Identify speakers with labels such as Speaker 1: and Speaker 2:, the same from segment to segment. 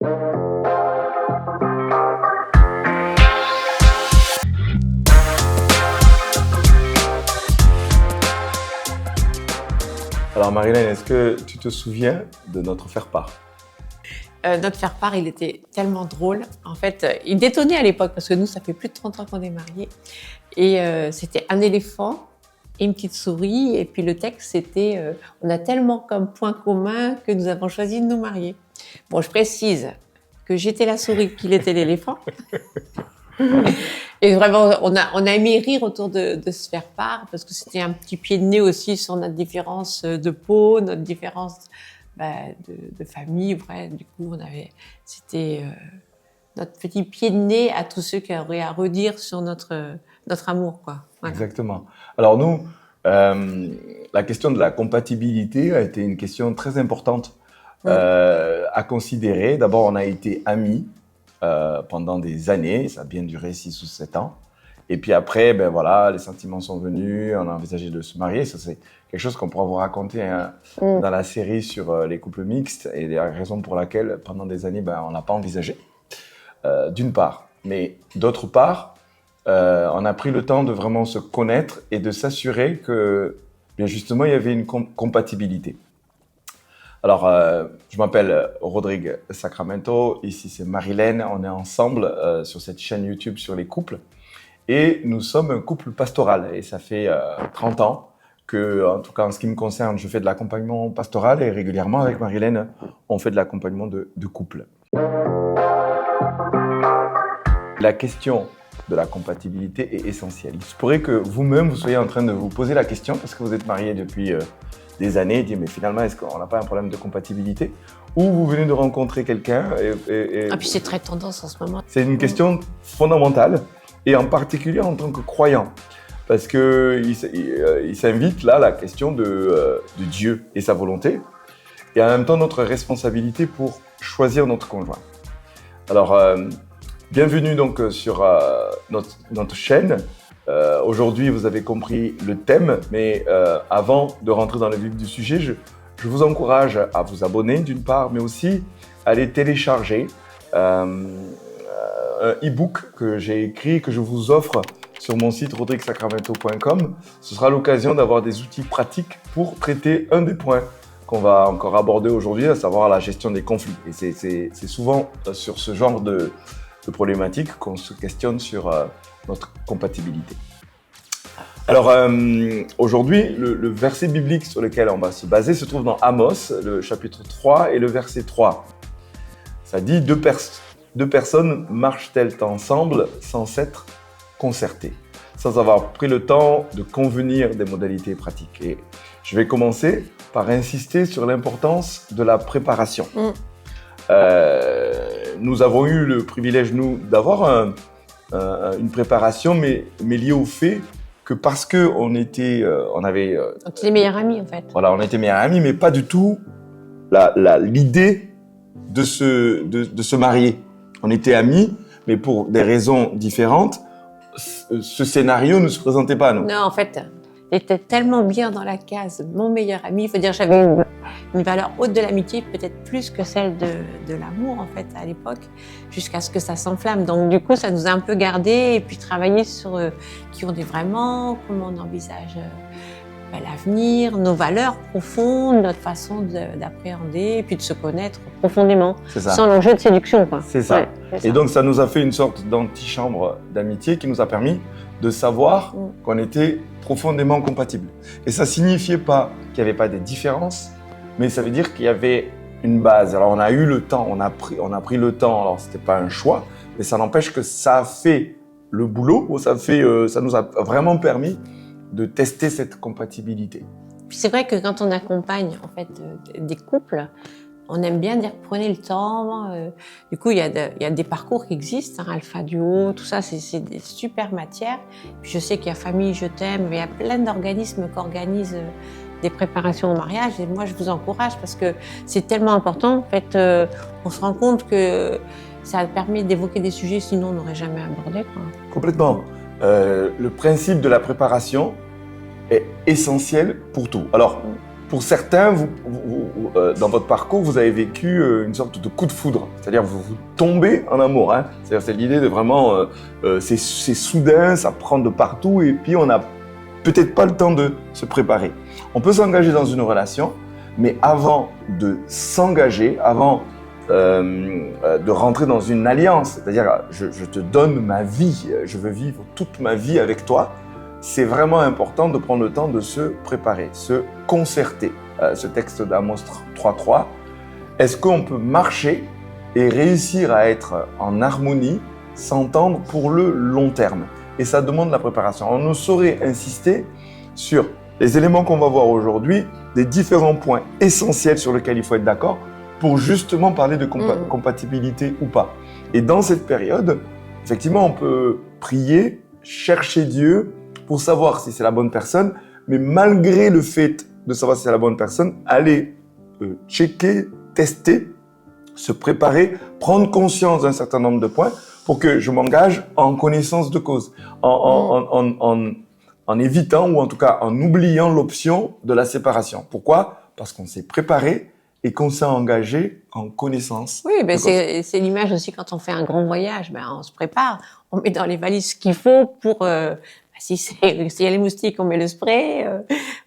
Speaker 1: Alors Marilène, est-ce que tu te souviens de notre faire-part?
Speaker 2: Notre faire-part, il était tellement drôle. En fait, il détonnait à l'époque parce que nous, ça fait plus de 30 ans qu'on est mariés. Et c'était un éléphant et une petite souris. Et puis le texte, c'était on a tellement comme point commun que nous avons choisi de nous marier. Bon, je précise que j'étais la souris, qu'il était l'éléphant. Et vraiment, on a aimé rire autour de ce faire-part parce que c'était un petit pied de nez aussi sur notre différence de peau, notre différence de famille. Ouais. Du coup, c'était notre petit pied de nez à tous ceux qui auraient à redire sur notre amour, quoi. Voilà.
Speaker 1: Exactement. Alors nous, la question de la compatibilité a été une question très importante à considérer. D'abord, on a été amis pendant des années, ça a bien duré 6 ou 7 ans. Et puis après, ben voilà, les sentiments sont venus, on a envisagé de se marier. Ça, c'est quelque chose qu'on pourra vous raconter dans la série sur les couples mixtes et les raisons pour lesquelles, pendant des années, on n'a pas envisagé, d'une part. Mais d'autre part, on a pris le temps de vraiment se connaître et de s'assurer que, bien justement, il y avait une compatibilité. Alors, je m'appelle Rodrigue Sacramento, ici c'est Marilène, on est ensemble sur cette chaîne YouTube sur les couples. Et nous sommes un couple pastoral et ça fait 30 ans que, en tout cas en ce qui me concerne, je fais de l'accompagnement pastoral et régulièrement avec Marilène, on fait de l'accompagnement de couple. La question de la compatibilité est essentielle. Il se pourrait que vous-même, vous soyez en train de vous poser la question parce que vous êtes mariés depuis des années et dire mais finalement, est-ce qu'on n'a pas un problème de compatibilité? Ou vous venez de rencontrer quelqu'un
Speaker 2: Ah, puis c'est très tendance en ce moment.
Speaker 1: C'est une question fondamentale. Et en particulier en tant que croyant, parce qu'il s'invite là la question de Dieu et sa volonté, et en même temps notre responsabilité pour choisir notre conjoint. Alors, bienvenue donc sur notre chaîne. Aujourd'hui, vous avez compris le thème, mais avant de rentrer dans le vif du sujet, je vous encourage à vous abonner d'une part, mais aussi à aller télécharger un e-book que j'ai écrit, que je vous offre sur mon site rodriguesacramento.com. Ce sera l'occasion d'avoir des outils pratiques pour traiter un des points qu'on va encore aborder aujourd'hui, à savoir la gestion des conflits. Et c'est souvent sur ce genre de problématiques qu'on se questionne sur notre compatibilité. Alors aujourd'hui, le verset biblique sur lequel on va se baser se trouve dans Amos, le chapitre 3 et le verset 3. Ça dit deux personnes marchent-elles ensemble sans s'être concertées, sans avoir pris le temps de convenir des modalités pratiques. Et je vais commencer par insister sur l'importance de la préparation. Nous avons eu le privilège, nous, d'avoir une préparation, mais liée au fait que parce qu'on était, on avait...
Speaker 2: On était les meilleurs amis, en fait.
Speaker 1: Voilà, on était meilleurs amis, mais pas du tout l'idée de se marier. On était amis, mais pour des raisons différentes, ce scénario ne se présentait pas à nous.
Speaker 2: Non, en fait, j'étais tellement bien dans la case mon meilleur ami. Il faut dire que j'avais une valeur haute de l'amitié, peut-être plus que celle de l'amour, en fait, à l'époque, jusqu'à ce que ça s'enflamme. Donc, du coup, ça nous a un peu gardés et puis travaillé sur qui on est vraiment, comment on envisage l'avenir, nos valeurs profondes, notre façon d'appréhender et puis de se connaître profondément, sans l'enjeu de séduction, quoi.
Speaker 1: C'est ça. Ouais, c'est ça. Et donc, ça nous a fait une sorte d'antichambre d'amitié qui nous a permis de savoir qu'on était profondément compatibles. Et ça signifiait pas qu'il n'y avait pas des différences, mais ça veut dire qu'il y avait une base. Alors, on a eu le temps, on a pris le temps. Alors, c'était pas un choix, mais ça n'empêche que ça a fait le boulot, ça nous a vraiment permis de tester cette compatibilité.
Speaker 2: Puis c'est vrai que quand on accompagne en fait des couples, on aime bien dire prenez le temps. Du coup, il y a des parcours qui existent, Alpha Duo, tout ça, c'est des super matières. Puis je sais qu'il y a Famille Je t'aime, mais il y a plein d'organismes qui organisent des préparations au mariage. Et moi, je vous encourage parce que c'est tellement important. En fait, on se rend compte que ça permet d'évoquer des sujets sinon on n'aurait jamais abordé, quoi.
Speaker 1: Complètement. Le principe de la préparation est essentiel pour tout. Alors, pour certains, dans votre parcours, vous avez vécu une sorte de coup de foudre. C'est-à-dire vous tombez en amour. Hein. C'est l'idée de vraiment, c'est soudain, ça prend de partout et puis on n'a peut-être pas le temps de se préparer. On peut s'engager dans une relation, mais avant de s'engager, avant de rentrer dans une alliance, c'est-à-dire je te donne ma vie, je veux vivre toute ma vie avec toi, c'est vraiment important de prendre le temps de se préparer, se concerter. Ce texte d'Amos 3.3, est-ce qu'on peut marcher et réussir à être en harmonie, s'entendre pour le long terme? Et ça demande la préparation. On ne saurait insister sur les éléments qu'on va voir aujourd'hui, des différents points essentiels sur lesquels il faut être d'accord pour justement parler de compatibilité ou pas. Et dans cette période, effectivement, on peut prier, chercher Dieu, pour savoir si c'est la bonne personne, mais malgré le fait de savoir si c'est la bonne personne, aller checker, tester, se préparer, prendre conscience d'un certain nombre de points pour que je m'engage en connaissance de cause, en évitant ou en tout cas en oubliant l'option de la séparation. Pourquoi? Parce qu'on s'est préparé et qu'on s'est engagé en connaissance.
Speaker 2: Oui, ben c'est l'image aussi quand on fait un grand voyage, ben on se prépare, on met dans les valises ce qu'il faut pour... s'il y a les moustiques, on met le spray,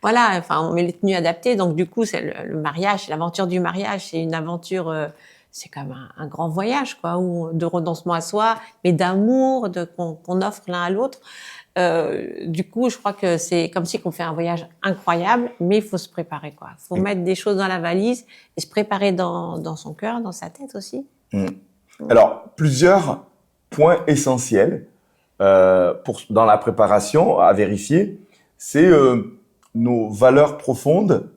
Speaker 2: voilà, enfin, on met les tenues adaptées. Donc, du coup, c'est le mariage, c'est l'aventure du mariage, c'est une aventure, c'est comme un grand voyage, quoi, de renoncement à soi, mais d'amour, qu'on offre l'un à l'autre. Du coup, je crois que c'est comme si qu'on fait un voyage incroyable, mais il faut se préparer, quoi. Il faut mettre des choses dans la valise et se préparer dans son cœur, dans sa tête aussi.
Speaker 1: Alors, plusieurs points essentiels dans la préparation à vérifier, c'est nos valeurs profondes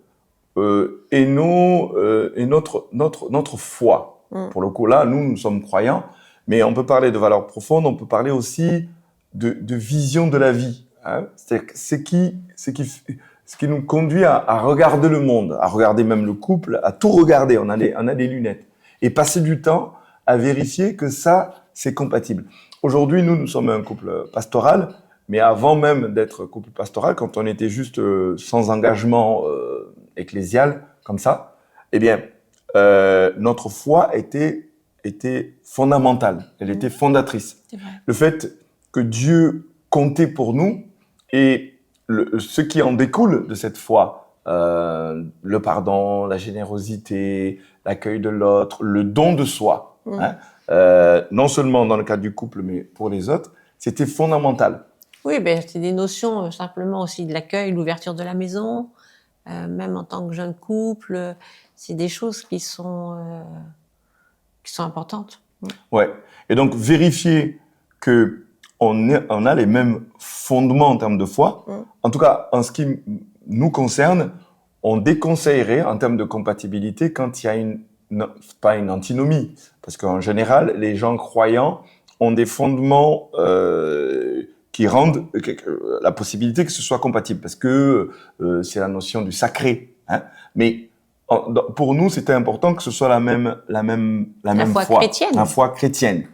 Speaker 1: et notre foi. Pour le coup, là, nous sommes croyants, mais on peut parler de valeurs profondes, on peut parler aussi de vision de la vie. Hein. C'est-à-dire ce qui nous conduit à regarder le monde, à regarder même le couple, à tout regarder. On a des lunettes. Et passer du temps à vérifier que ça, c'est compatible. Aujourd'hui, nous sommes un couple pastoral, mais avant même d'être couple pastoral, quand on était juste sans engagement ecclésial, comme ça, eh bien, notre foi était fondamentale, elle était fondatrice. Le fait que Dieu comptait pour nous et ce qui en découle de cette foi, le pardon, la générosité, l'accueil de l'autre, le don de soi, hein, non seulement dans le cadre du couple, mais pour les autres, c'était fondamental.
Speaker 2: Oui, ben c'est des notions simplement aussi de l'accueil, l'ouverture de la maison, même en tant que jeune couple, c'est des choses qui sont importantes.
Speaker 1: Ouais. Et donc vérifier que on a les mêmes fondements en termes de foi. En tout cas, en ce qui nous concerne, on déconseillerait en termes de compatibilité quand il y a pas une antinomie, parce qu'en général, les gens croyants ont des fondements qui rendent la possibilité que ce soit compatible, parce que c'est la notion du sacré. Hein. Mais pour nous, c'était important que ce soit la même foi chrétienne. La foi chrétienne.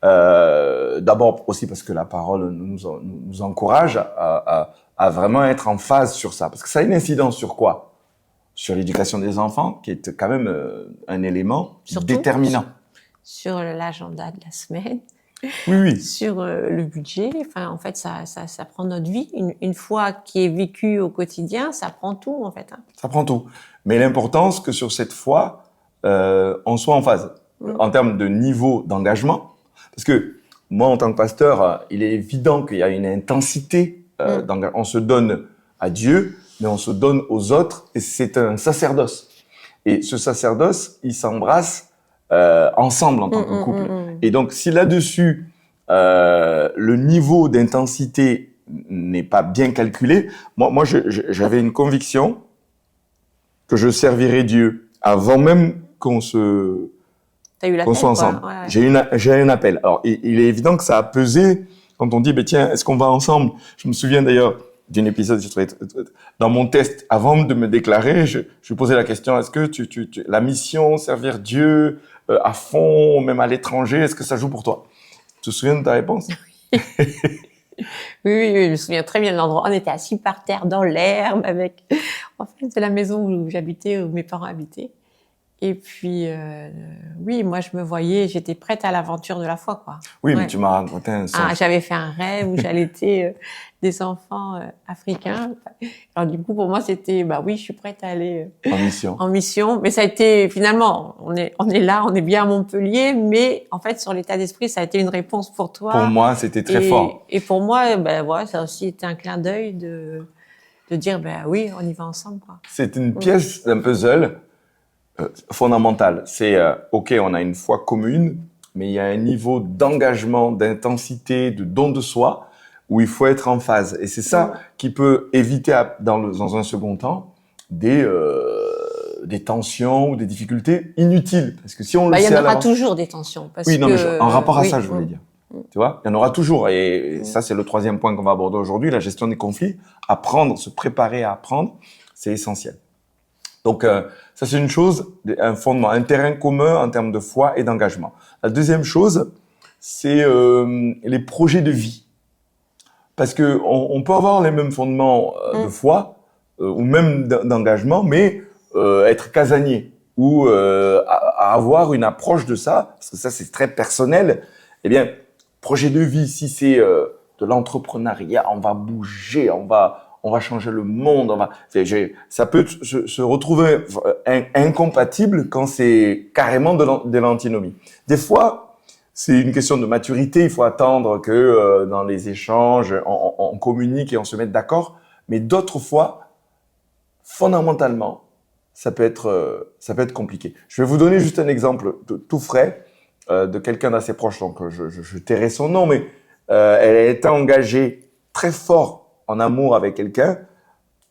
Speaker 1: D'abord aussi parce que la parole nous encourage à vraiment être en phase sur ça, parce que ça a une incidence sur quoi? Sur l'éducation des enfants, qui est quand même un élément déterminant.
Speaker 2: Sur l'agenda de la semaine.
Speaker 1: Oui.
Speaker 2: Sur le budget. Enfin, en fait, ça prend notre vie. Une foi qui est vécue au quotidien, ça prend tout, en fait. Hein.
Speaker 1: Ça prend tout. Mais l'importance que sur cette foi, on soit en phase. En termes de niveau d'engagement. Parce que moi, en tant que pasteur, il est évident qu'il y a une intensité d'engagement. On se donne à Dieu, mais on se donne aux autres, et c'est un sacerdoce. Et ce sacerdoce, il s'embrasse ensemble en tant que couple. Et donc, si là-dessus, le niveau d'intensité n'est pas bien calculé, moi j'avais une conviction que je servirais Dieu avant même qu'on soit ensemble.
Speaker 2: Ouais.
Speaker 1: J'ai eu un appel. Alors, il est évident que ça a pesé quand on dit, tiens, est-ce qu'on va ensemble? Je me souviens d'ailleurs d'un épisode, dans mon test, avant de me déclarer, je posais la question, est-ce que la mission, servir Dieu à fond, même à l'étranger, est-ce que ça joue pour toi? Tu te souviens de ta réponse?
Speaker 2: Oui, je me souviens très bien de l'endroit. On était assis par terre dans l'herbe avec, en fait, c'est la maison où j'habitais, où mes parents habitaient. Et puis, oui, moi, je me voyais, j'étais prête à l'aventure de la foi, quoi.
Speaker 1: Oui,
Speaker 2: Ouais.
Speaker 1: mais tu m'as raconté un songe.
Speaker 2: J'avais fait un rêve où j'allaitais des enfants africains. Alors, du coup, pour moi, c'était, bah oui, je suis prête à aller
Speaker 1: En mission.
Speaker 2: en mission. Mais ça a été, finalement, on est là, on est bien à Montpellier, mais en fait, sur l'état d'esprit, ça a été une réponse pour toi.
Speaker 1: Pour moi, c'était très fort.
Speaker 2: Et pour moi, ben voilà, ça a aussi été un clin d'œil de dire, ben oui, on y va ensemble, quoi.
Speaker 1: C'est une pièce d'un puzzle fondamentale. C'est, OK, on a une foi commune, mais il y a un niveau d'engagement, d'intensité, de don de soi où il faut être en phase. Et c'est ça qui peut éviter, dans un second temps, des tensions ou des difficultés inutiles. Parce que si on le sait
Speaker 2: Il y en aura
Speaker 1: l'avance-
Speaker 2: toujours des tensions. Parce
Speaker 1: Oui, non,
Speaker 2: que,
Speaker 1: mais en rapport à
Speaker 2: oui,
Speaker 1: ça, je voulais dire. Tu vois, il y en aura toujours. Et ça, c'est le troisième point qu'on va aborder aujourd'hui, la gestion des conflits. Apprendre, se préparer à apprendre, c'est essentiel. Donc, ça, c'est une chose, un fondement, un terrain commun en termes de foi et d'engagement. La deuxième chose, c'est les projets de vie. Parce que on peut avoir les mêmes fondements de foi ou même d'engagement, mais être casanier ou avoir une approche de ça, parce que ça, c'est très personnel. Eh bien, projet de vie, si c'est de l'entrepreneuriat, on va bouger, on va changer le monde, ça peut se retrouver incompatible quand c'est carrément de l'antinomie. Des fois, c'est une question de maturité, il faut attendre que dans les échanges, on communique et on se mette d'accord. Mais d'autres fois, fondamentalement, ça peut être compliqué. Je vais vous donner juste un exemple tout frais de quelqu'un d'assez proche, donc je tairai son nom, mais elle a été engagée très fort en amour avec quelqu'un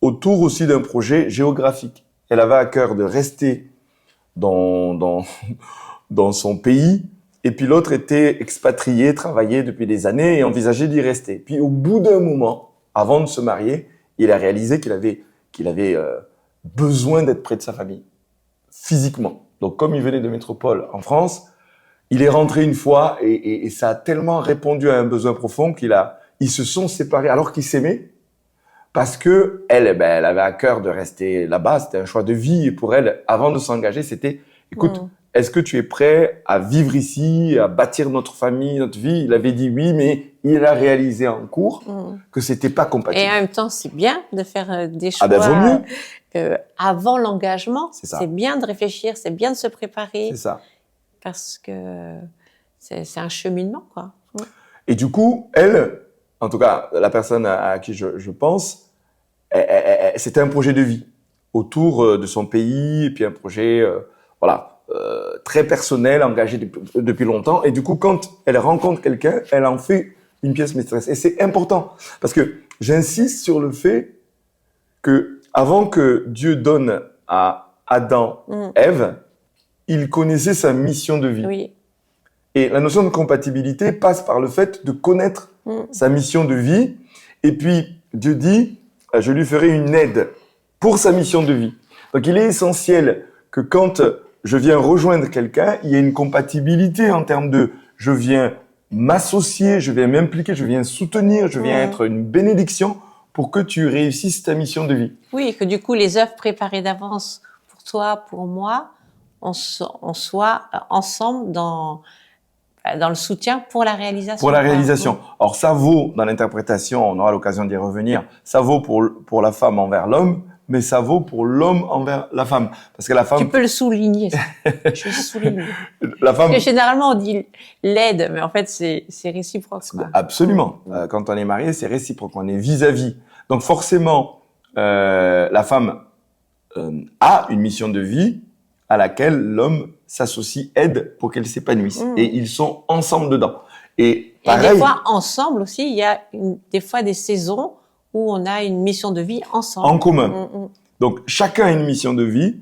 Speaker 1: autour aussi d'un projet géographique. Elle avait à cœur de rester dans son pays, et puis l'autre était expatrié, travaillait depuis des années et envisageait d'y rester. Puis au bout d'un moment, avant de se marier, il a réalisé qu'il avait besoin d'être près de sa famille, physiquement. Donc comme il venait de métropole en France, il est rentré une fois et ça a tellement répondu à un besoin profond ils se sont séparés alors qu'ils s'aimaient, parce que elle avait à cœur de rester là-bas. C'était un choix de vie, et pour elle, avant de s'engager, c'était, écoute, est-ce que tu es prêt à vivre ici, à bâtir notre famille, notre vie? Il avait dit oui, mais il a réalisé en cours que c'était pas compatible.
Speaker 2: Et en même temps, c'est bien de faire des choix
Speaker 1: vaut mieux.
Speaker 2: Avant l'engagement.
Speaker 1: C'est
Speaker 2: bien de réfléchir, c'est bien de se préparer.
Speaker 1: C'est ça.
Speaker 2: Parce que c'est un cheminement, quoi.
Speaker 1: Et du coup, elle, en tout cas, la personne à qui je pense, c'était un projet de vie autour de son pays, et puis un projet, très personnel, engagé depuis longtemps. Et du coup, quand elle rencontre quelqu'un, elle en fait une pièce maîtresse. Et c'est important, parce que j'insiste sur le fait que avant que Dieu donne à Adam, Ève, il connaissait sa mission de vie.
Speaker 2: Oui.
Speaker 1: Et la notion de compatibilité passe par le fait de connaître sa mission de vie. Et puis, Dieu dit, je lui ferai une aide pour sa mission de vie. Donc, il est essentiel que quand je viens rejoindre quelqu'un, il y ait une compatibilité en termes de je viens m'associer, je viens m'impliquer, je viens soutenir, je viens être une bénédiction pour que tu réussisses ta mission de vie.
Speaker 2: Oui, et que du coup, les œuvres préparées d'avance pour toi, pour moi, on soit ensemble dans le soutien pour la réalisation.
Speaker 1: Pour la réalisation. Or, ça vaut dans l'interprétation, on aura l'occasion d'y revenir, ça vaut pour la femme envers l'homme, mais ça vaut pour l'homme envers la femme. Parce que la femme...
Speaker 2: Tu peux le souligner, ça. Je souligne.
Speaker 1: La femme...
Speaker 2: Parce que généralement, on dit l'aide, mais en fait, c'est réciproque, quoi.
Speaker 1: Absolument. Quand on est marié, c'est réciproque. On est vis-à-vis. Donc, forcément, la femme a une mission de vie à laquelle l'homme s'associe, aide pour qu'elle s'épanouisse. Et ils sont ensemble dedans. Et pareil,
Speaker 2: et des fois, ensemble aussi, il y a des fois des saisons où on a une mission de vie ensemble.
Speaker 1: En commun. Donc, chacun a une mission de vie,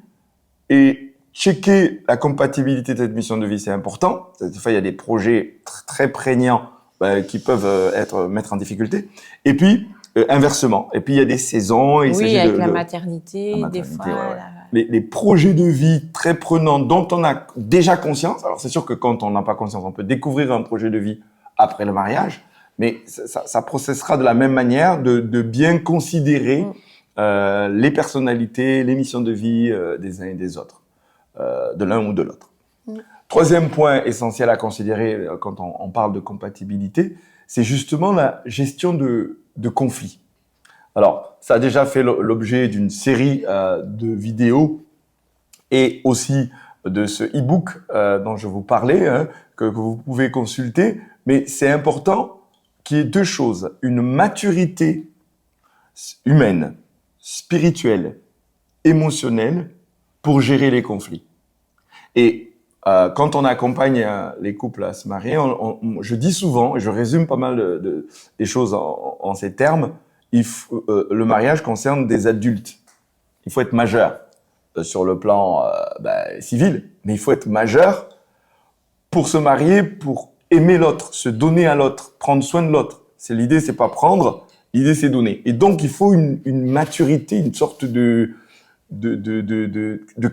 Speaker 1: et checker la compatibilité de cette mission de vie, c'est important. Des fois, il y a des projets très prégnants qui peuvent mettre en difficulté. Et puis, inversement. Et puis, il y a des saisons.
Speaker 2: Oui, avec la maternité, des fois.
Speaker 1: Les projets de vie très prenants dont on a déjà conscience. Alors, c'est sûr que quand on n'a pas conscience, on peut découvrir un projet de vie après le mariage. Mais ça processera de la même manière de bien considérer les personnalités, les missions de vie des uns et des autres, de l'un ou de l'autre. Troisième point essentiel à considérer quand on parle de compatibilité, c'est justement la gestion de conflits. Alors, ça a déjà fait l'objet d'une série de vidéos et aussi de ce e-book dont je vous parlais, hein, que vous pouvez consulter. Mais c'est important qu'il y ait deux choses. Une maturité humaine, spirituelle, émotionnelle pour gérer les conflits. Et quand on accompagne les couples à se marier, je dis souvent, et je résume pas mal des choses en ces termes, le mariage concerne des adultes. Il faut être majeur sur le plan civil, mais il faut être majeur pour se marier, pour aimer l'autre, se donner à l'autre, prendre soin de l'autre. L'idée, c'est pas prendre, l'idée, c'est donner. Et donc, il faut une maturité, une sorte de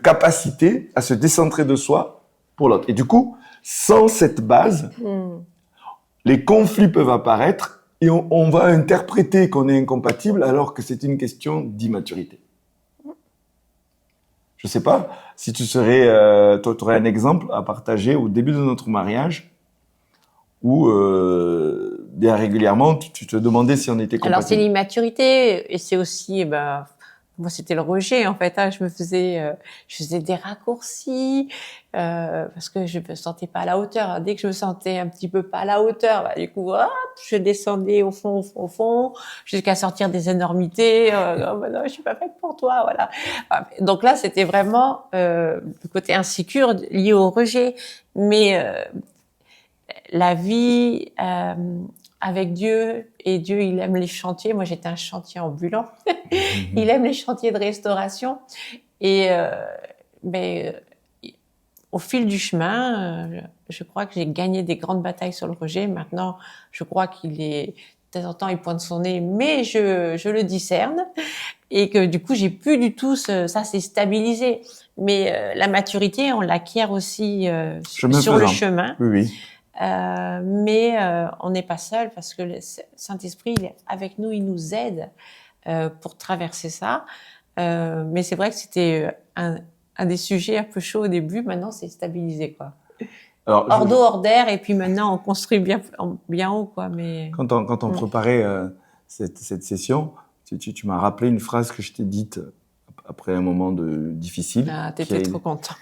Speaker 1: capacité à se décentrer de soi pour l'autre. Et du coup, sans cette base, les conflits peuvent apparaître et on va interpréter qu'on est incompatible alors que c'est une question d'immaturité. Je sais pas si tu aurais un exemple à partager au début de notre mariage où bien régulièrement tu te demandais si on était compatible.
Speaker 2: Alors c'est l'immaturité et c'est aussi moi c'était le rejet en fait. Hein. Je faisais des raccourcis parce que je me sentais pas à la hauteur. Dès que je me sentais un petit peu pas à la hauteur, du coup hop, je descendais au fond, jusqu'à sortir des énormités. Non, je suis pas faite pour toi, voilà. Donc là c'était vraiment le côté insécure lié au rejet, mais la vie avec Dieu, et Dieu, il aime les chantiers. Moi, j'étais un chantier ambulant. Il aime les chantiers de restauration. Et au fil du chemin, je crois que j'ai gagné des grandes batailles sur le rejet. Maintenant, je crois qu'il est... De temps en temps, il pointe son nez, mais je le discerne. Et que du coup, j'ai plus du tout... Ça s'est stabilisé. Mais la maturité, on l'acquiert aussi sur le chemin.
Speaker 1: Oui.
Speaker 2: Mais on n'est pas seul parce que le Saint-Esprit il est avec nous, il nous aide pour traverser ça. Mais c'est vrai que c'était un des sujets un peu chauds au début. Maintenant, c'est stabilisé, quoi. Alors, hors d'eau, hors d'air, et puis maintenant, on construit bien haut, quoi. Mais
Speaker 1: quand on préparait cette session, tu m'as rappelé une phrase que je t'ai dite après un moment difficile.
Speaker 2: Ah, t'étais trop content.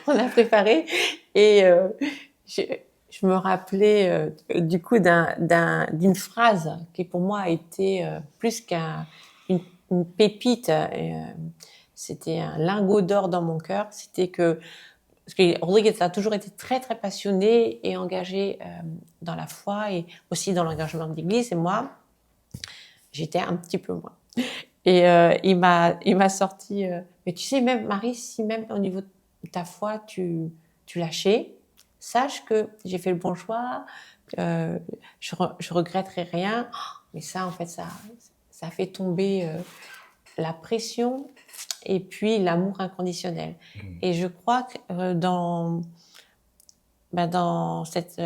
Speaker 2: On a préparé et je me rappelais du coup d'une phrase qui pour moi a été plus qu'une pépite. C'était un lingot d'or dans mon cœur. C'était parce que Rodrigue a toujours été très très passionné et engagé dans la foi et aussi dans l'engagement de l'Église. Et moi, j'étais un petit peu moins. Et il m'a sorti. Mais tu sais, même Marie, si même au niveau de ta foi, tu lâchais, sache que j'ai fait le bon choix, je regretterai rien. Mais ça, en fait, ça fait tomber la pression et puis l'amour inconditionnel. Et je crois que dans cette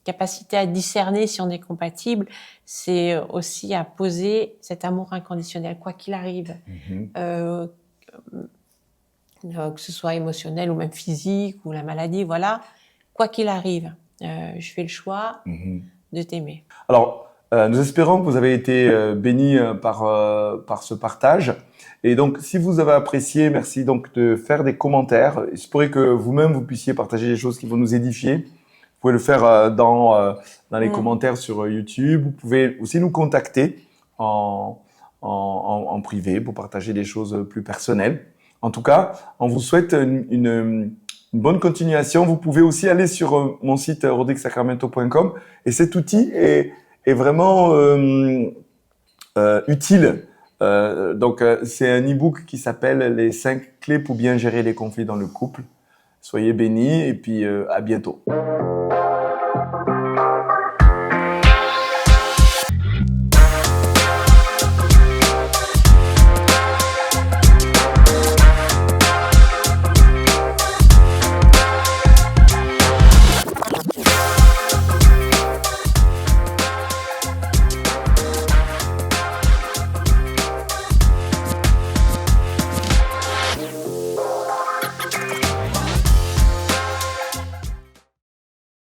Speaker 2: capacité à discerner si on est compatible, c'est aussi à poser cet amour inconditionnel, quoi qu'il arrive. Que ce soit émotionnel ou même physique ou la maladie, voilà. Quoi qu'il arrive, je fais le choix de t'aimer.
Speaker 1: Alors, nous espérons que vous avez été bénis par ce partage. Et donc, si vous avez apprécié, merci donc de faire des commentaires. Il se pourrait que vous-même, vous puissiez partager des choses qui vont nous édifier. Vous pouvez le faire dans les commentaires sur YouTube. Vous pouvez aussi nous contacter en privé pour partager des choses plus personnelles. En tout cas, on vous souhaite une bonne continuation. Vous pouvez aussi aller sur mon site rodriguesacramento.com et cet outil est vraiment utile. Donc, c'est un e-book qui s'appelle « Les 5 clés pour bien gérer les conflits dans le couple ». Soyez bénis et puis à bientôt.